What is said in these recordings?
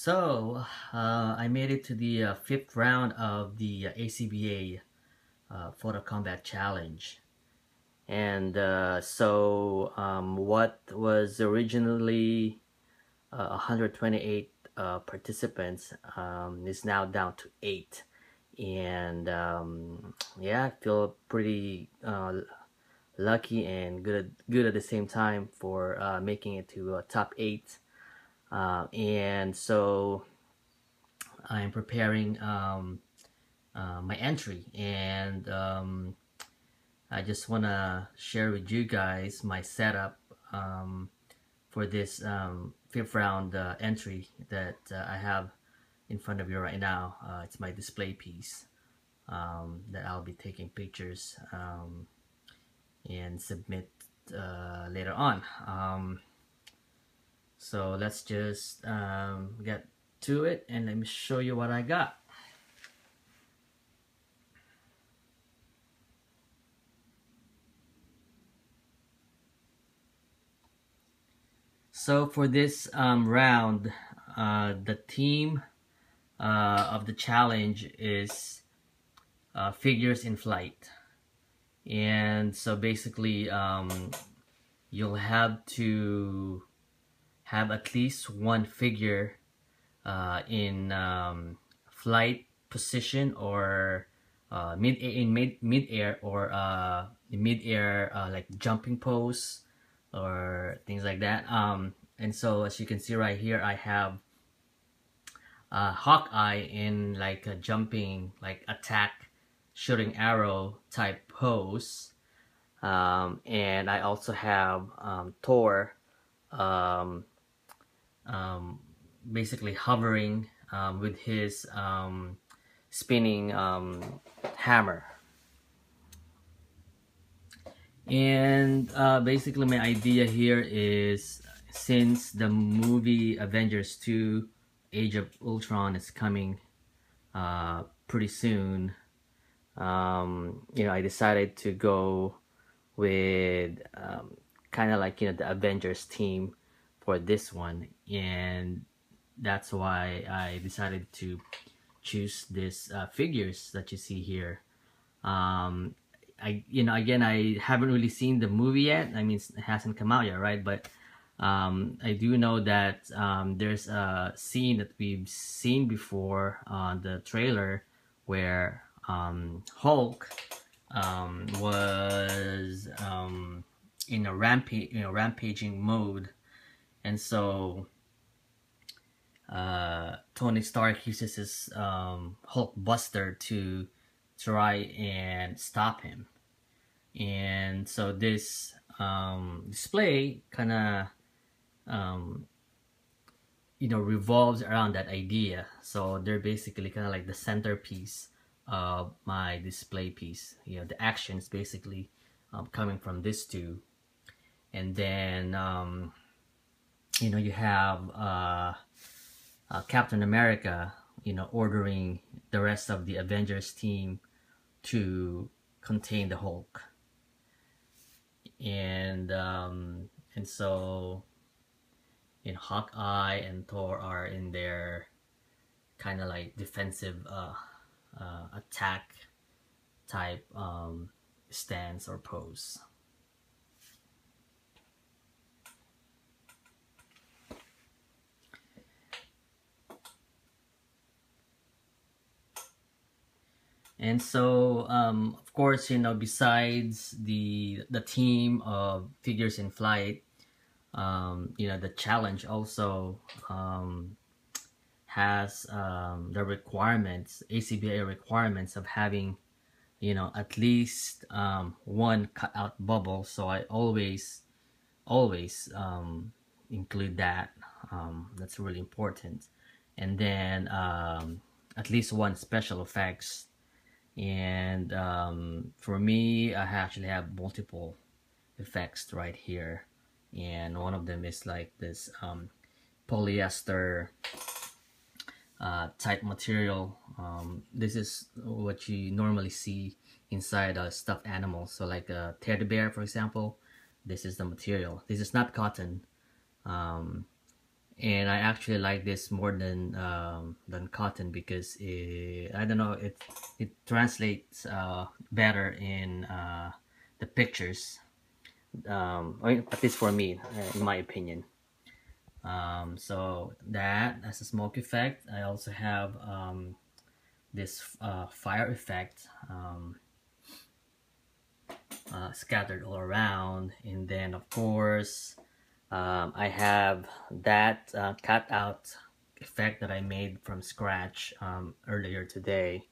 I made it to the fifth round of the ACBA Photo Combat Challenge. And what was originally 128 participants is now down to 8. And yeah, I feel pretty lucky and good at the same time for making it to top 8. And so I'm preparing my entry, and I just want to share with you guys my setup for this fifth round entry that I have in front of you right now. It's my display piece that I'll be taking pictures and submit later on. So let's just get to it, and let me show you what I got. So for this round, the theme of the challenge is figures in flight. And so basically you'll have to have at least one figure in flight position, or mid-air, or mid-air like jumping pose or things like that. And so as you can see right here, I have Hawkeye in like a jumping, like attack, shooting arrow type pose. And I also have Thor basically hovering with his spinning hammer. And basically my idea here is, since the movie Avengers 2 Age of Ultron is coming pretty soon, I decided to go with kind of like, the Avengers team for this one, and that's why I decided to choose these figures that you see here. Again, I haven't really seen the movie yet. I mean, it hasn't come out yet, right? But I do know that there's a scene that we've seen before on the trailer where Hulk was in a rampaging mode, and so Tony Stark uses his Hulk Buster to try and stop him. And so this display kind of revolves around that idea. So they're basically kind of like the centerpiece of my display piece. The action is basically coming from this two. And then you have Captain America ordering the rest of the Avengers team to contain the Hulk. And so Hawkeye and Thor are in their kind of like defensive attack type stance or pose. And so of course, besides the team of figures in flight, the challenge also has the requirements, ACBA requirements, of having at least one cutout bubble. So I always include that. That's really important. And then at least one special effects. And for me, I actually have multiple effects right here, and one of them is like this polyester type material. This is what you normally see inside a stuffed animal. So like a teddy bear, for example, this is the material. This is not cotton, and I actually like this more than cotton because I don't know, it translates better in the pictures. I mean, at least for me, in my opinion. So that as a smoke effect. I also have this fire effect scattered all around, and then of course I have that cut out effect that I made from scratch earlier today.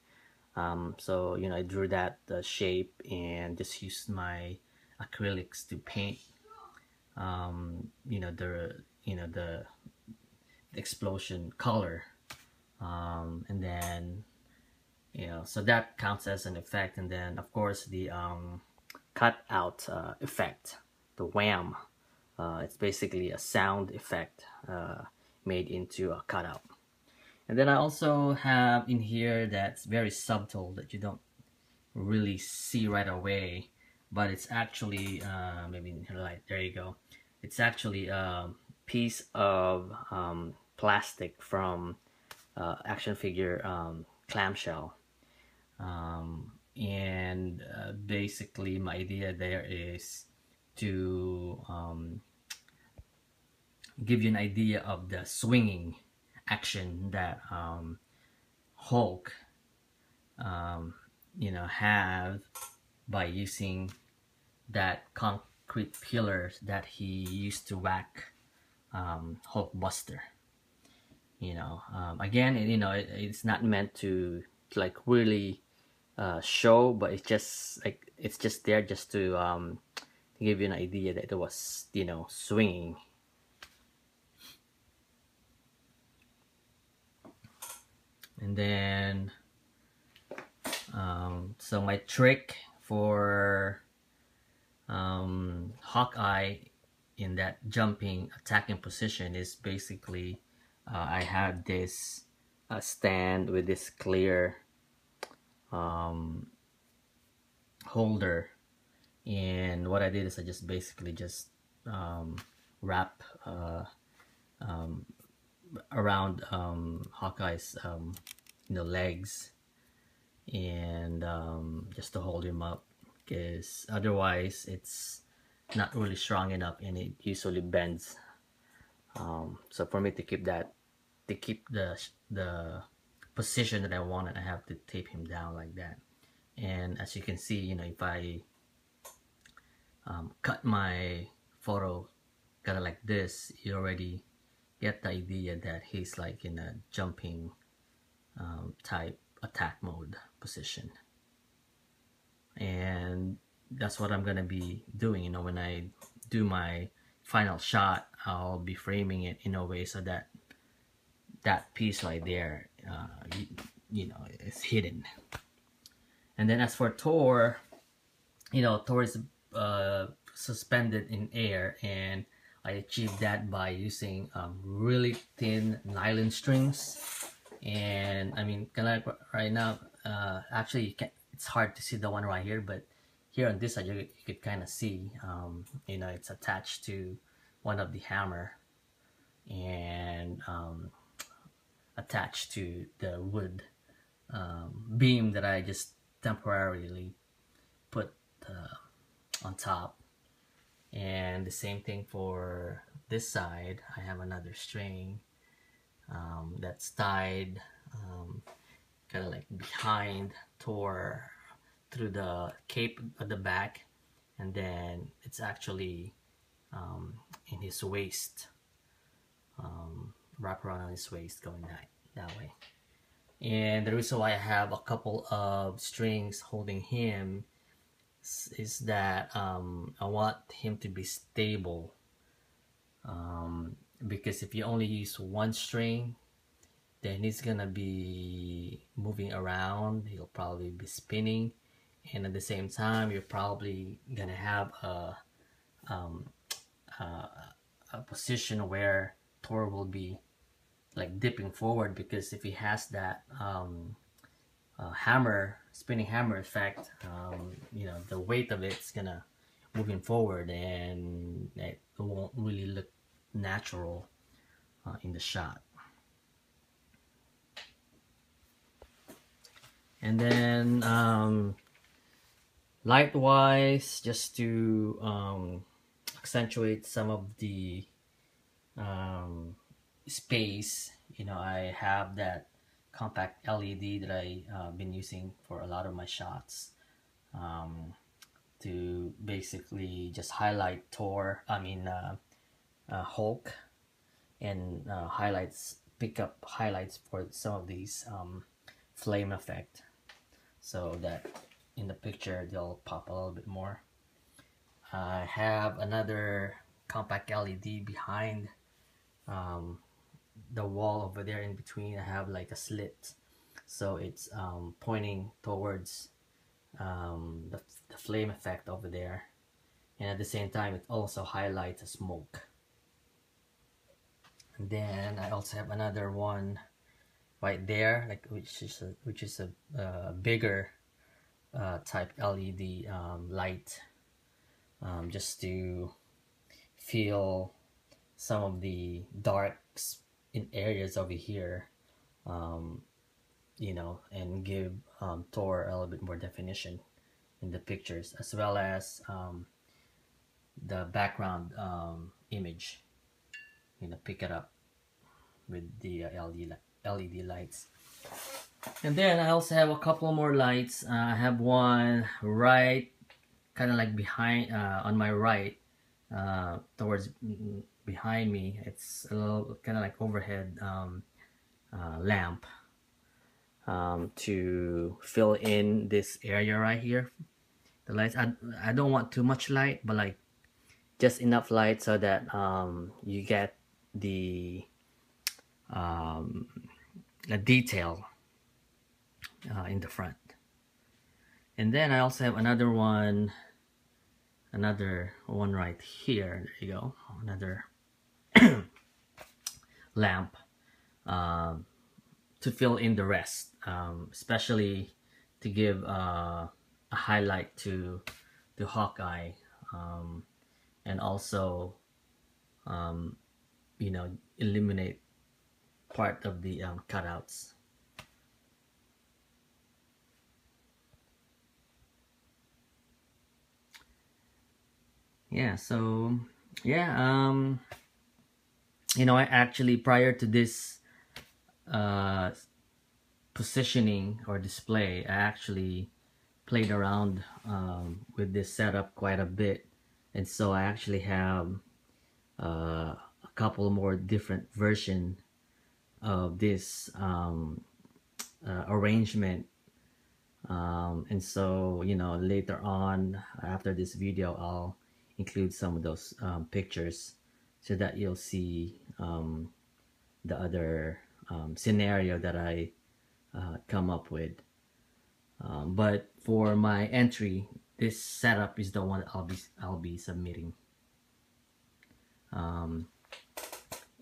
So I drew that shape and just used my acrylics to paint the explosion color, and then so that counts as an effect. And then of course the cut out effect, the wham, it's basically a sound effect made into a cutout. And then I also have in here that's very subtle that you don't really see right away, but it's actually maybe in here, like, there you go. It's actually a piece of plastic from action figure clamshell. And basically my idea there is to give you an idea of the swinging action that Hulk have by using that concrete pillars that he used to whack Hulkbuster. Again, it's not meant to like really show, but it's just there just to give you an idea that it was swinging. And then so my trick for Hawkeye in that jumping attacking position is basically I have this stand with this clear holder, and what I did is I just basically just wrap around Hawkeye's legs, and just to hold him up, because otherwise it's not really strong enough and it usually bends. So for me to keep the position that I wanted, I have to tape him down like that. And as you can see, if I cut my photo kind of like this, you already get the idea that he's like in a jumping type attack mode position. And that's what I'm gonna be doing. When I do my final shot, I'll be framing it in a way so that that piece right there is hidden. And then as for Thor, Thor is suspended in air, and I achieved that by using really thin nylon strings. And I mean, kind of right now, actually it's hard to see the one right here, but here on this side you could kind of see it's attached to one of the hammer, and attached to the wood beam that I just temporarily put on top. And the same thing for this side. I have another string that's tied kind of like behind Thor through the cape at the back, and then it's actually in his waist, wrap around on his waist, going that way. And the reason why I have a couple of strings holding him is that I want him to be stable, because if you only use one string, then he's gonna be moving around, he'll probably be spinning, and at the same time you're probably gonna have a position where Thor will be like dipping forward, because if he has that spinning hammer effect, the weight of it's gonna move him forward, and it won't really look natural in the shot. And then light wise, just to accentuate some of the space, you know, I have that compact LED that I been using for a lot of my shots, to basically just highlight Hulk, and pick up highlights for some of these flame effect, so that in the picture they'll pop a little bit more. I have another compact LED behind the wall over there. In between, I have like a slit, so it's pointing towards the flame effect over there, and at the same time it also highlights a smoke. And then I also have another one right there, like which is a bigger type LED light, just to feel some of the darks in areas over here, you know, and give Thor a little bit more definition in the pictures, as well as the background image, you know, pick it up with the LED lights. And then I also have a couple more lights. I have one right, kind of like behind, on my right, towards behind me. It's a little kind of like overhead lamp, to fill in this area right here. The lights, I don't want too much light, but like just enough light so that you get the detail in the front. And then I also have another one right here. There you go, another lamp, to fill in the rest, especially to give a highlight to Hawkeye, and also you know, eliminate part of the cutouts. Yeah, so yeah, you know, I actually, prior to this positioning or display, I actually played around with this setup quite a bit, and so I actually have a couple more different version of this arrangement, and so, you know, later on after this video I'll include some of those pictures, so that you'll see the other scenario that I come up with. But for my entry, this setup is the one I'll be submitting. And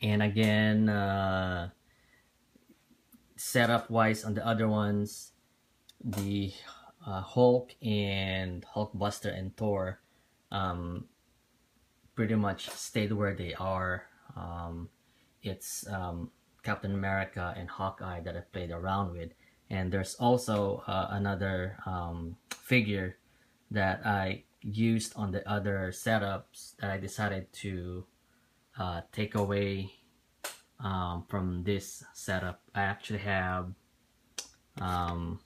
again, setup wise on the other ones, the Hulk and Hulkbuster and Thor pretty much stayed where they are. It's Captain America and Hawkeye that I played around with, and there's also another figure that I used on the other setups that I decided to take away from this setup. I actually have a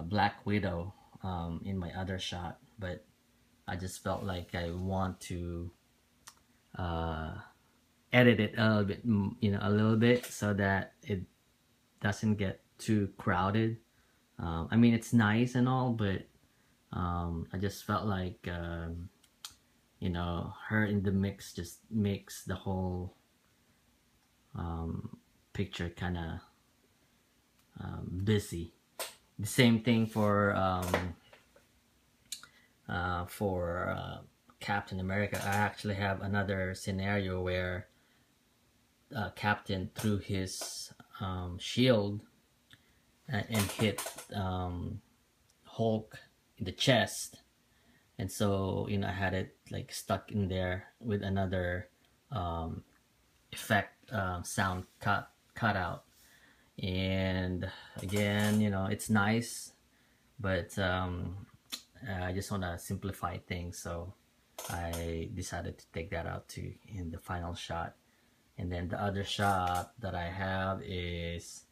Black Widow in my other shot, but I just felt like I want to edit it a little bit, you know, a little bit, so that it doesn't get too crowded. I mean, it's nice and all, but I just felt like you know, her in the mix just makes the whole picture kind of busy. The same thing for Captain America. I actually have another scenario where Captain threw his shield and hit Hulk in the chest, and so, you know, I had it like stuck in there with another effect sound cut out. And again, you know, it's nice, but I just want to simplify things, so I decided to take that out too in the final shot. And then the other shot that I have is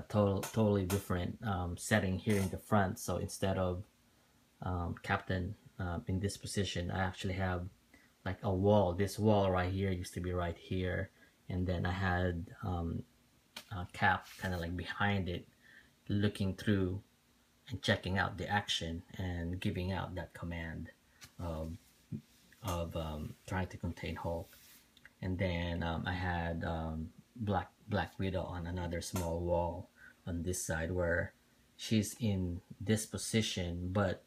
totally different setting here in the front. So instead of Captain in this position, I actually have like a wall. This wall right here used to be right here, and then I had Cap kind of like behind it, looking through and checking out the action and giving out that command of trying to contain Hulk. And then I had Black Widow on another small wall on this side, where she's in this position, but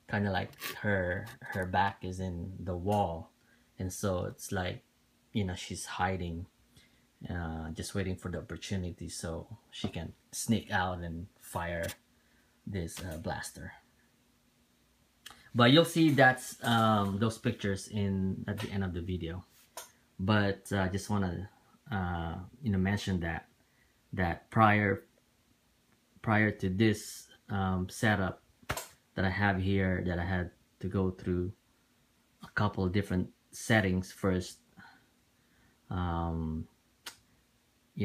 kind of like her back is in the wall, and so it's like, you know, she's hiding, just waiting for the opportunity so she can sneak out and fire this blaster. But you'll see that's those pictures at the end of the video. But I just want to you know, mention that prior to this setup that I have here, that I had to go through a couple of different settings first, you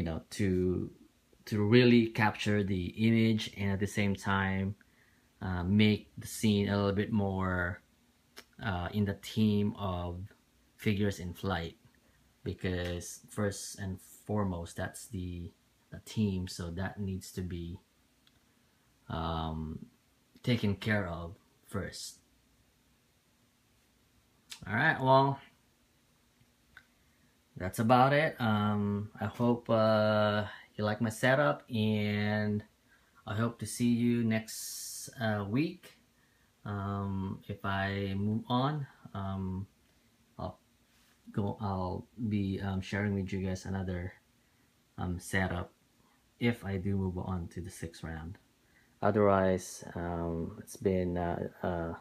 know, to really capture the image, and at the same time make the scene a little bit more in the theme of figures in flight, because first and foremost that's the theme, so that needs to be taken care of first. All right, well, that's about it. I hope you like my setup, and I hope to see you next week. If I move on, I'll be sharing with you guys another setup if I do move on to the 6th round. Otherwise, it's been a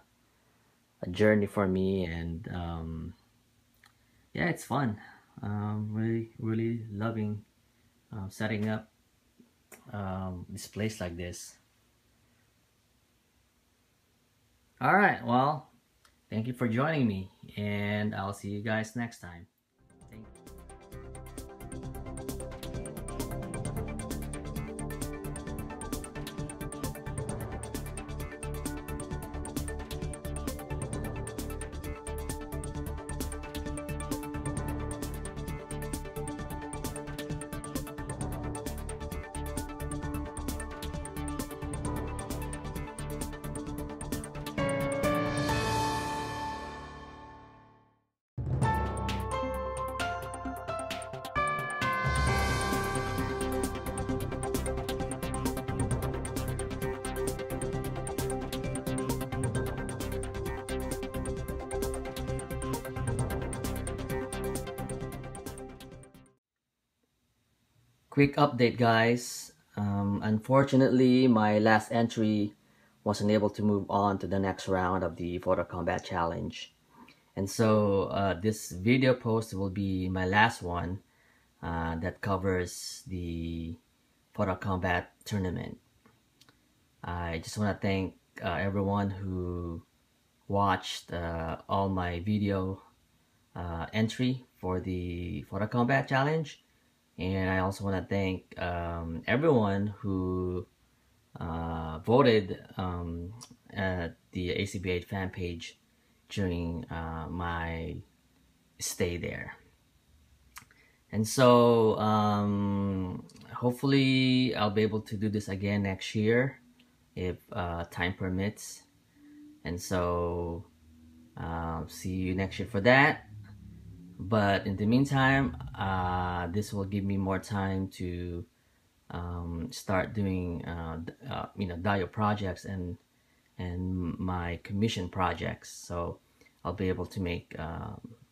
journey for me, and yeah, it's fun. Really loving setting up this place like this. Alright, well, thank you for joining me, and I'll see you guys next time. Thank you. Quick update, guys. Unfortunately, my last entry wasn't able to move on to the next round of the Photo Combat Challenge. And so this video post will be my last one that covers the Photo Combat Tournament. I just want to thank everyone who watched all my video entry for the Photo Combat Challenge. And I also want to thank everyone who voted at the ACB8 fan page during my stay there. And so hopefully I'll be able to do this again next year if time permits. And so see you next year for that. But in the meantime, this will give me more time to start doing you know, Dio projects and my commission projects. So I'll be able to make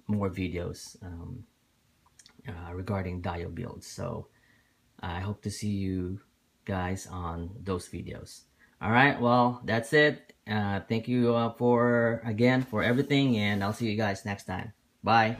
more videos regarding Dio builds. So I hope to see you guys on those videos. All right, well, that's it. Thank you for everything, and I'll see you guys next time. Bye.